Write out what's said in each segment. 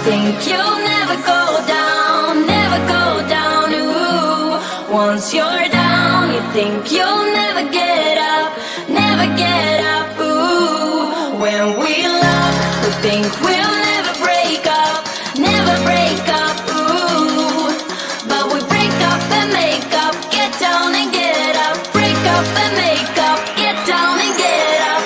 think you'll never go down, never go down. Ooh, once you're down, you think you'll never get up, never get up. Ooh, when we love, we think we'll never break up, never break up. Ooh, but we break up and make up, get down and get up, break up and make up, get down and get up.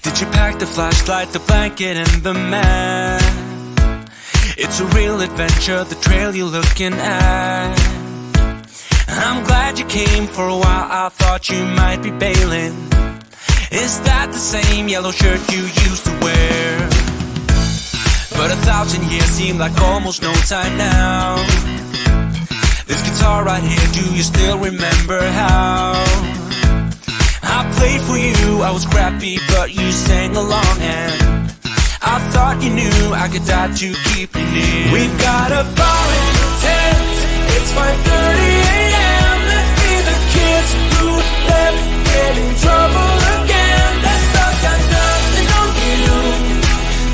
Did you pack the flashlight, the blanket, and the map? It's a real adventure, the trail you're looking at. I'm glad you came. For a while I thought you might be bailing. Is that the same yellow shirt you used to wear? But 1,000 years seem like almost no time now. This guitar right here, do you still remember how I played for you? I was crappy, but you sang along, and I thought you knew I could die to keep you near. We've got a fire in the tent. It's 5:30 a.m. Let's be the kids who left, get in trouble again. That stuff got nothing on you.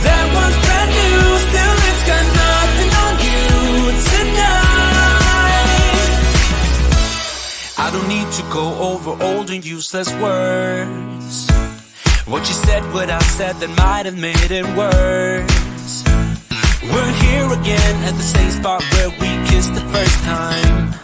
That one's brand new, still it's got nothing on you tonight. I don't need to go over old and useless words. What you said, what I said, that might have made it worse. We're here again at the same spot where we kissed the first time.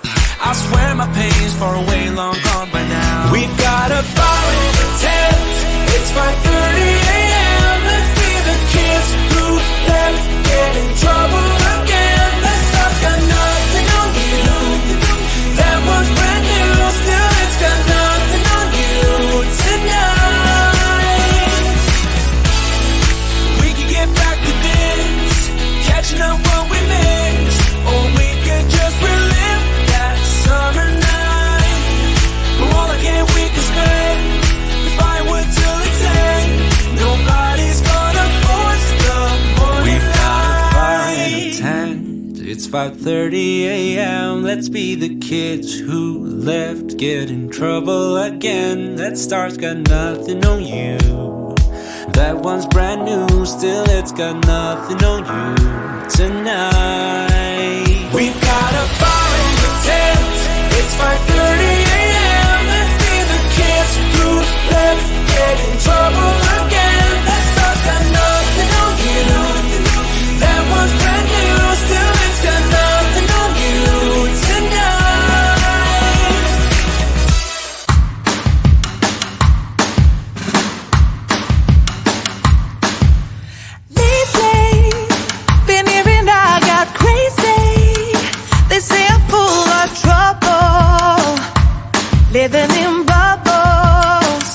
I swear my pain's far away, long gone by now. We've got a fire in the tent. It's 5:30 a.m. Let's be the kids who left, get in trouble again. That stuff's got nothing on you. That one's brand new, still it's got nothing on you tonight. We could get back to this, catching up what we missed, or we could just relive that summer night. From all again we can spend the firewood till it's end. Nobody's gonna force the morning. We've got a fire in the tent. It's 5:30 a.m. Let's be the kids who left, get in trouble again. That star's got nothing on you. That one's brand new, still it's got nothing on you tonight. We've got a fire in the tent. It's 5:30 a.m. Let's be the kids who left, get in trouble again. That star's got nothing on you. That one's brand new, still it's got nothing on you tonight. Lately, been hearing I got crazy. They say I'm full of trouble, living in bubbles.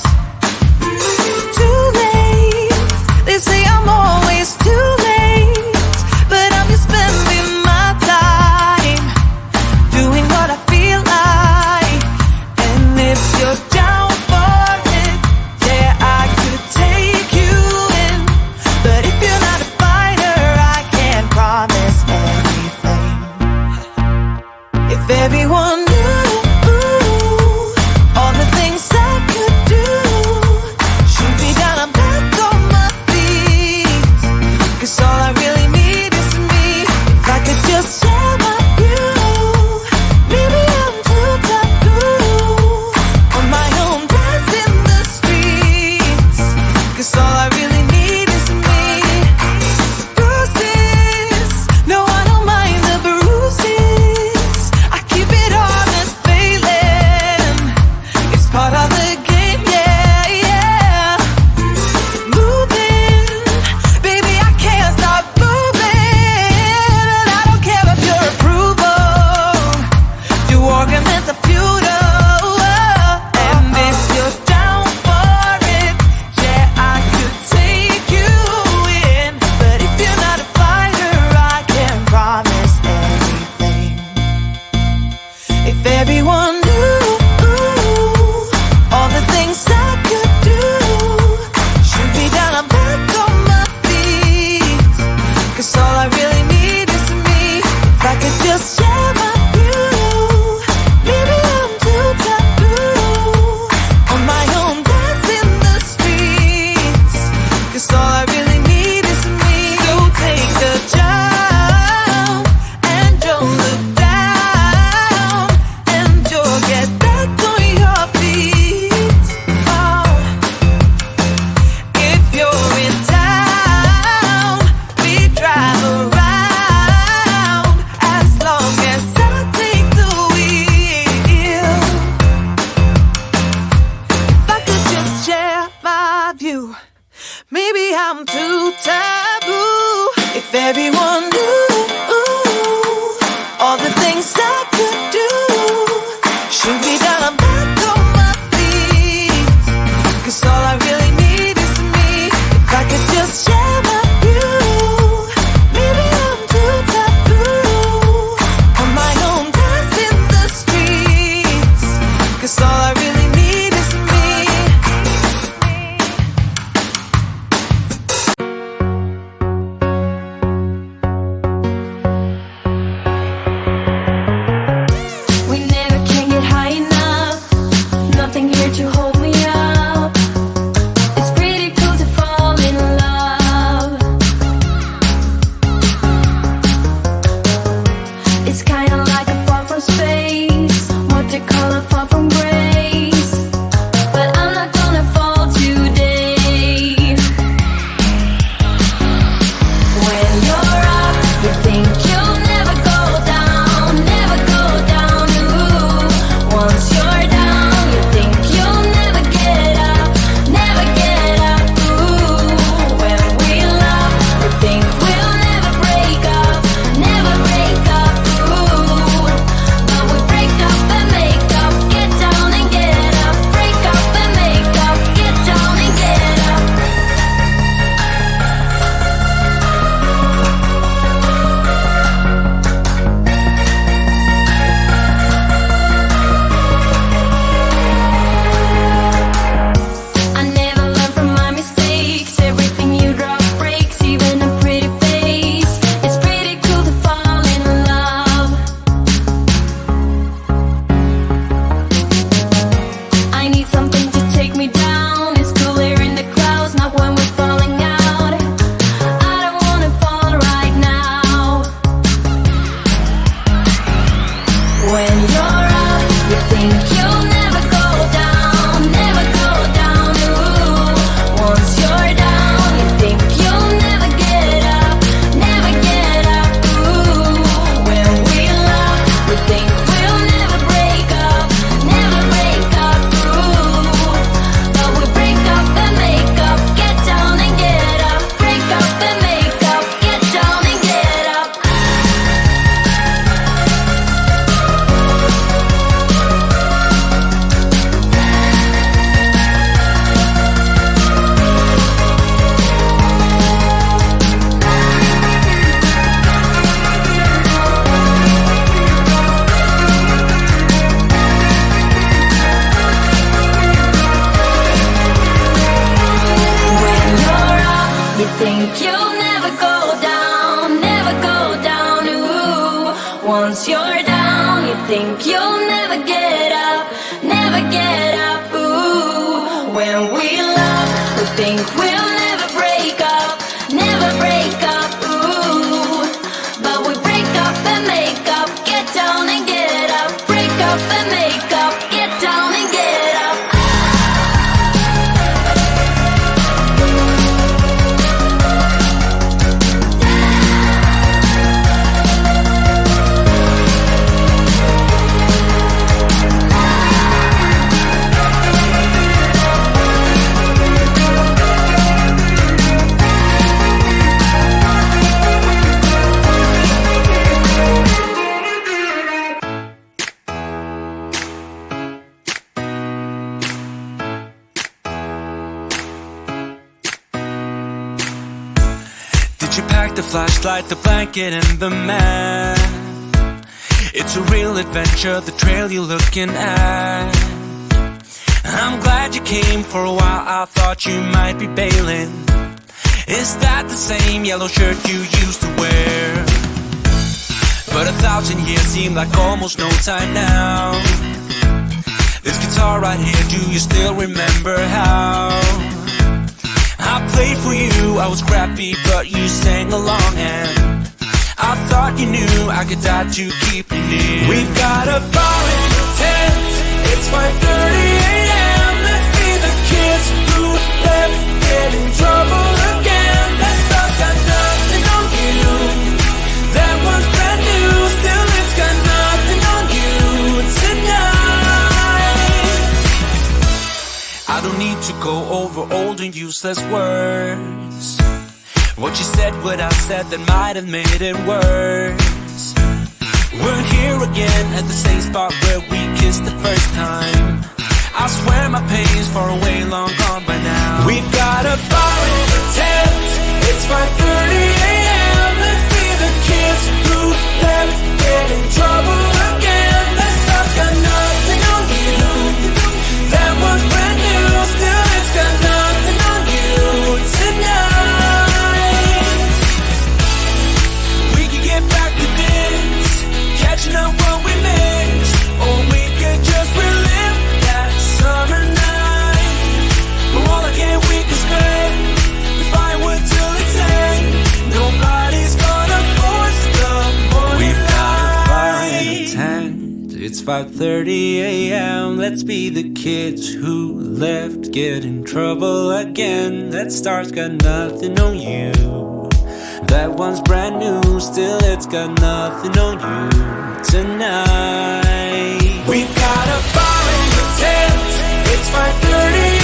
have you. Maybe I'm too taboo. If everyone knew all the things I could do, should be down back on my feet. 'Cause all I really need is me. If I could just share my view. Maybe I'm too taboo. On my own, dance in the streets. 'Cause all I really need is me. We never can get high enough. Nothing here to hold me up. It's pretty cool to fall in love. It's kinda like a fall from space. What they call a fall from grace. But I'm not gonna fall today. When you're up, you think you'll never go down, never go down. Ooh. Once you're down, you think you'll never get up, never get up. Ooh. When we love, we think we'll never break up, never break up. Ooh. But we break up and make up, get down and get up. Break up and make up, get down and get up. I never learn from my mistakes. Everything you drop breaks, even a pretty face. It's pretty cool to fall in love. I need something to take me down. It's cooler in the clouds, not when we're falling out. I don't wanna fall right now. When you're up, you think you'll never go down, never go down. Ooh. Once you're down, you think you'll never get up, never get up. Ooh. When we love, we think we'll never break up, never break up. Ooh. But we break up and make up, get down and get up. Break up and make up, get down and get up. When you're up, you think you'll never go down, never go down. Ooh. Once you're down, you think you'll never get up, never get up. Ooh. When we love, we think we'll never break up, never break up. Ooh. But we break up and make up, get down and get up. Break up and make up, get down and get up. Did you pack the flashlight, the blanket, and the map? It's a real adventure, the trail you're looking at. I'm glad you came for a while, I thought you might be bailing. Is that the same yellow shirt you used to wear? But 1,000 years seem like almost no time now. This guitar right here, do you still remember how? I played for you, I was crappy, but you sang along and I thought you knew I could die to keep you near. We've got a fire in the tent, it's 5:30 a.m. Let's be the kids who left, get in trouble again. Let's talk, got nothing on you. That was brand new, still it's got nothing on you tonight. I don't need to go over over old and useless words. What you said, what I said, that might have made it worse. We're here again at the same spot where we kissed the first time. I swear my pain's far away, long gone by now. We've got a fire in the tent. It's 5:30 a.m. Let's be the kids who left, get in trouble again. That stuff's got nothing on you. That was brand new, still it's got nothing on you tonight. We could get back to this, catching up what we missed, or we could just relive that summer night. From all I can we can spend, we find wood till it's end. Nobody's gonna force the morning. We've got a fire in the tent. It's 5:30 a.m. Let's be the kids who left, get in trouble again. That star's got nothing on you. That one's brand new, still it's got nothing on you tonight. We've got a fire in the tent. It's 5:30